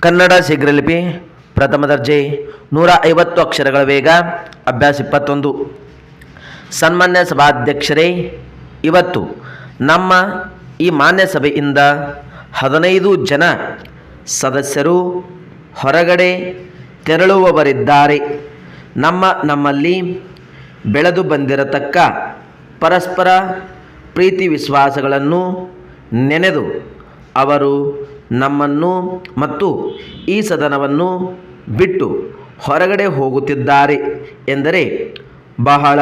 ಕನ್ನಡ ಶೀಘ್ರಲಿಪಿ ಪ್ರಥಮ ದರ್ಜೆ 150 ಅಕ್ಷರಗಳ ವೇಗ ಅಭ್ಯಾಸ 21. ಸನ್ಮಾನ್ಯ ಸಭಾಧ್ಯಕ್ಷರೇ, ಇವತ್ತು ನಮ್ಮ ಈ ಮಾನ್ಯ ಸಭೆಯಿಂದ 15 ಜನ ಸದಸ್ಯರು ಹೊರಗಡೆ ತೆರಳುವವರಿದ್ದಾರೆ. ನಮ್ಮಲ್ಲಿ ಬೆಳೆದು ಬಂದಿರತಕ್ಕ ಪರಸ್ಪರ ಪ್ರೀತಿ ವಿಶ್ವಾಸಗಳನ್ನು ನೆನೆದು ಅವರು ನಮ್ಮನ್ನು ಮತ್ತು ಈ ಸದನವನ್ನು ಬಿಟ್ಟು ಹೊರಗಡೆ ಹೋಗುತ್ತಿದ್ದಾರೆ ಎಂದರೆ ಬಹಳ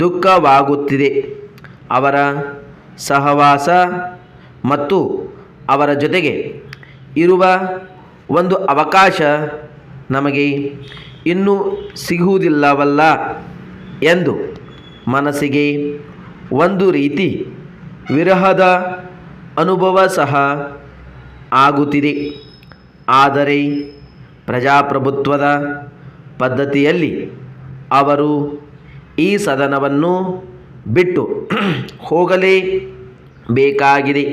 ದುಃಖವಾಗುತ್ತಿದೆ. ಅವರ ಸಹವಾಸ ಮತ್ತು ಅವರ ಜೊತೆಗೆ ಇರುವ ಒಂದು ಅವಕಾಶ ನಮಗೆ ಇನ್ನೂ ಸಿಗುವುದಿಲ್ಲವಲ್ಲ ಎಂದು ಮನಸ್ಸಿಗೆ ಒಂದು ರೀತಿ ವಿರಹದ ಅನುಭವ ಸಹ ಆಗುತ್ತಿದೆ. ಆದರೆ ಪ್ರಜಾಪ್ರಭುತ್ವದ ಪದ್ಧತಿಯಲ್ಲಿ ಅವರು ಈ ಸದನವನ್ನು ಬಿಟ್ಟು ಹೋಗಲೇಬೇಕಾಗಿದೆ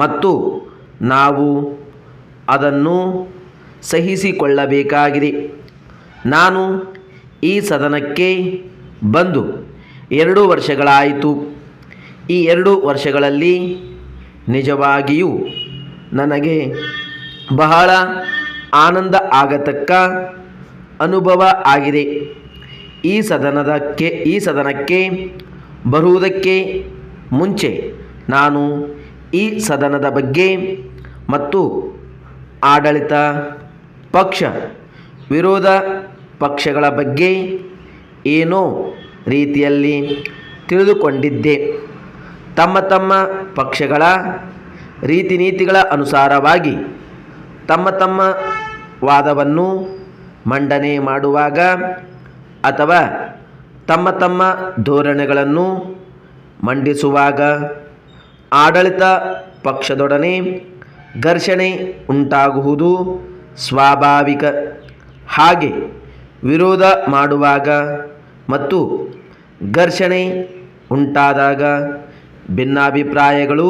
ಮತ್ತು ನಾವು ಅದನ್ನು ಸಹಿಸಿಕೊಳ್ಳಬೇಕಾಗಿದೆ. ನಾನು ಈ ಸದನಕ್ಕೆ ಬಂದು 2 ವರ್ಷಗಳಾಯಿತು. ಈ 2 ವರ್ಷಗಳಲ್ಲಿ ನಿಜವಾಗಿಯೂ ನನಗೆ ಬಹಳ ಆನಂದ ಆಗತಕ್ಕ ಅನುಭವ ಆಗಿದೆ. ಈ ಸದನಕ್ಕೆ ಬರುವುದಕ್ಕೆ ಮುಂಚೆ ನಾನು ಈ ಸದನದ ಬಗ್ಗೆ ಮತ್ತು ಆಡಳಿತ ಪಕ್ಷ ವಿರೋಧ ಪಕ್ಷಗಳ ಬಗ್ಗೆ ಏನೋ ರೀತಿಯಲ್ಲಿ ತಿಳಿದುಕೊಂಡಿದ್ದೆ. ತಮ್ಮ ಪಕ್ಷಗಳ ರೀತಿ ನೀತಿಗಳ ಅನುಸಾರವಾಗಿ ತಮ್ಮ ವಾದವನ್ನು ಮಂಡನೆ ಮಾಡುವಾಗ ಅಥವಾ ತಮ್ಮ ಧೋರಣೆಗಳನ್ನು ಮಂಡಿಸುವಾಗ ಆಡಳಿತ ಪಕ್ಷದೊಡನೆ ಘರ್ಷಣೆ ಉಂಟಾಗುವುದು ಸ್ವಾಭಾವಿಕ. ಹಾಗೆ ವಿರೋಧ ಮಾಡುವಾಗ ಮತ್ತು ಘರ್ಷಣೆ ಉಂಟಾದಾಗ ಭಿನ್ನಾಭಿಪ್ರಾಯಗಳು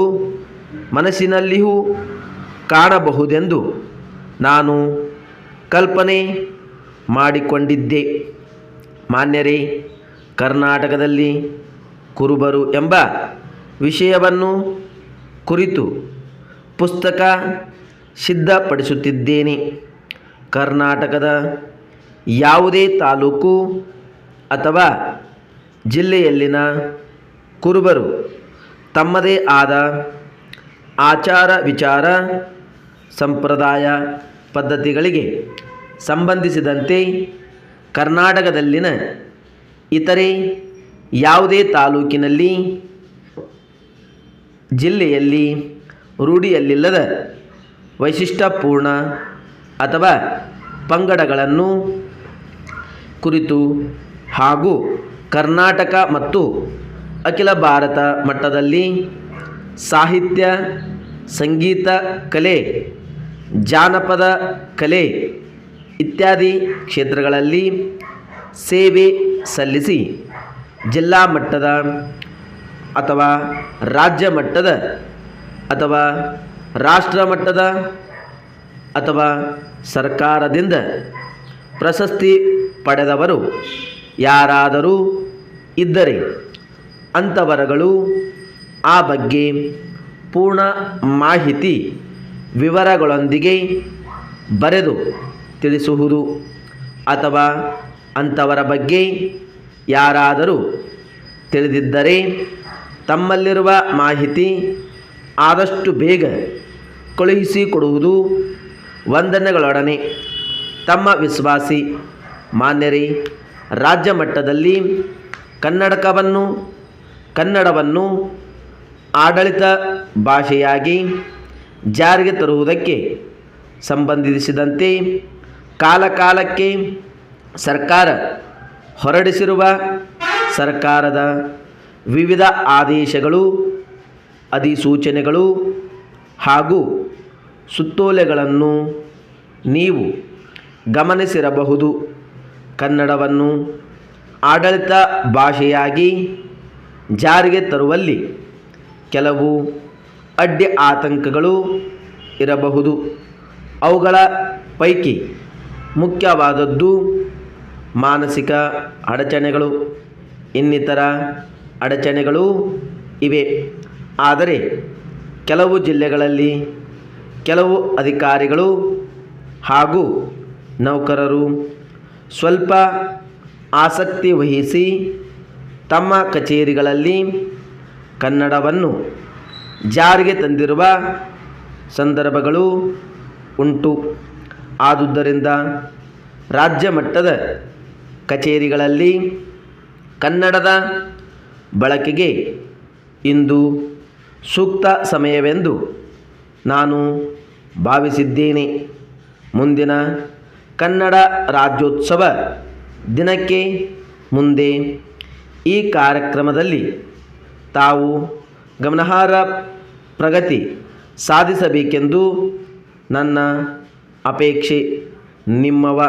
ಮನಸ್ಸಿನಲ್ಲಿಯೂ ಕಾಣಬಹುದೆಂದು ನಾನು ಕಲ್ಪನೆ ಮಾಡಿಕೊಂಡಿದ್ದೆ. ಮಾನ್ಯರೇ, ಕರ್ನಾಟಕದಲ್ಲಿ ಕುರುಬರು ಎಂಬ ವಿಷಯವನ್ನು ಕುರಿತು ಪುಸ್ತಕ ಸಿದ್ಧಪಡಿಸುತ್ತಿದ್ದೇನೆ. ಕರ್ನಾಟಕದ ಯಾವುದೇ ತಾಲೂಕು ಅಥವಾ ಜಿಲ್ಲೆಯಲ್ಲಿನ ಕುರುಬರು ತಮ್ಮದೇ ಆದ ಆಚಾರ ವಿಚಾರ ಸಂಪ್ರದಾಯ ಪದ್ಧತಿಗಳಿಗೆ ಸಂಬಂಧಿಸಿದಂತೆ ಕರ್ನಾಟಕದಲ್ಲಿನ ಇತರೆ ಯಾವುದೇ ತಾಲೂಕಿನಲ್ಲಿ ಜಿಲ್ಲೆಯಲ್ಲಿ ರೂಢಿಯಲ್ಲಿಲ್ಲದ ವೈಶಿಷ್ಟ್ಯಪೂರ್ಣ ಅಥವಾ ಪಂಗಡಗಳನ್ನು ಕುರಿತು ಹಾಗೂ ಕರ್ನಾಟಕ ಮತ್ತು ಅಖಿಲ ಭಾರತ ಮಟ್ಟದಲ್ಲಿ ಸಾಹಿತ್ಯ, ಸಂಗೀತ ಕಲೆ, ಜಾನಪದ ಕಲೆ ಇತ್ಯಾದಿ ಕ್ಷೇತ್ರಗಳಲ್ಲಿ ಸೇವೆ ಸಲ್ಲಿಸಿ ಜಿಲ್ಲಾ ಮಟ್ಟದ ಅಥವಾ ರಾಜ್ಯ ಮಟ್ಟದ ಅಥವಾ ರಾಷ್ಟ್ರ ಮಟ್ಟದ ಅಥವಾ ಸರ್ಕಾರದಿಂದ ಪ್ರಶಸ್ತಿ ಪಡೆದವರು ಯಾರಾದರೂ ಇದ್ದರೆ ಅಂಥವರುಗಳು ಆ ಬಗ್ಗೆ ಪೂರ್ಣ ಮಾಹಿತಿ ವಿವರಗಳೊಂದಿಗೆ ಬರೆದು ತಿಳಿಸುವುದು ಅಥವಾ ಅಂಥವರ ಬಗ್ಗೆ ಯಾರಾದರೂ ತಿಳಿದಿದ್ದರೆ ತಮ್ಮಲ್ಲಿರುವ ಮಾಹಿತಿ ಆದಷ್ಟು ಬೇಗ ಕಳುಹಿಸಿಕೊಡುವುದು. ವಂದನೆಗಳೊಡನೆ ತಮ್ಮ ವಿಶ್ವಾಸಿ. ಮಾನ್ಯರೇ, ರಾಜ್ಯ ಮಟ್ಟದಲ್ಲಿ ಕನ್ನಡವನ್ನು ಆಡಳಿತ ಭಾಷೆಯಾಗಿ ಜಾರಿಗೆ ತರುವುದಕ್ಕೆ ಸಂಬಂಧಿಸಿದಂತೆ ಕಾಲಕಾಲಕ್ಕೆ ಸರ್ಕಾರ ಹೊರಡಿಸಿರುವ ಸರ್ಕಾರದ ವಿವಿಧ ಆದೇಶಗಳು, ಅಧಿಸೂಚನೆಗಳು ಹಾಗೂ ಸುತ್ತೋಲೆಗಳನ್ನು ನೀವು ಗಮನಿಸಿರಬಹುದು. ಕನ್ನಡವನ್ನು ಆಡಳಿತ ಭಾಷೆಯಾಗಿ ಜಾರಿಗೆ ತರುವಲ್ಲಿ ಕೆಲವು ಅಡ್ಡಿ ಆತಂಕಗಳು ಇರಬಹುದು. ಅವುಗಳ ಪೈಕಿ ಮುಖ್ಯವಾದದ್ದು ಮಾನಸಿಕ ಅಡಚಣೆಗಳು, ಇನ್ನಿತರ ಅಡಚಣೆಗಳೂ ಇವೆ. ಆದರೆ ಕೆಲವು ಜಿಲ್ಲೆಗಳಲ್ಲಿ ಕೆಲವು ಅಧಿಕಾರಿಗಳು ಹಾಗೂ ನೌಕರರು ಸ್ವಲ್ಪ ಆಸಕ್ತಿ ವಹಿಸಿ ತಮ್ಮ ಕಚೇರಿಗಳಲ್ಲಿ ಕನ್ನಡವನ್ನು ಜಾರಿಗೆ ತಂದಿರುವ ಸಂದರ್ಭಗಳು ಉಂಟು. ಆದುದರಿಂದ ರಾಜ್ಯ ಮಟ್ಟದ ಕಚೇರಿಗಳಲ್ಲಿ ಕನ್ನಡದ ಬಳಕೆಗೆ ಇಂದು ಸೂಕ್ತ ಸಮಯವೆಂದು ನಾನು ಭಾವಿಸಿದ್ದೇನೆ. ಮುಂದಿನ ಕನ್ನಡ ರಾಜ್ಯೋತ್ಸವ ದಿನಕ್ಕೆ ಮುಂದೆ ಈ ಕಾರ್ಯಕ್ರಮದಲ್ಲಿ ತಾವು ಗಮನಾರ್ಹ ಪ್ರಗತಿ ಸಾಧಿಸಬೇಕೆಂದು ನನ್ನ ಅಪೇಕ್ಷೆ. ನಿಮ್ಮವ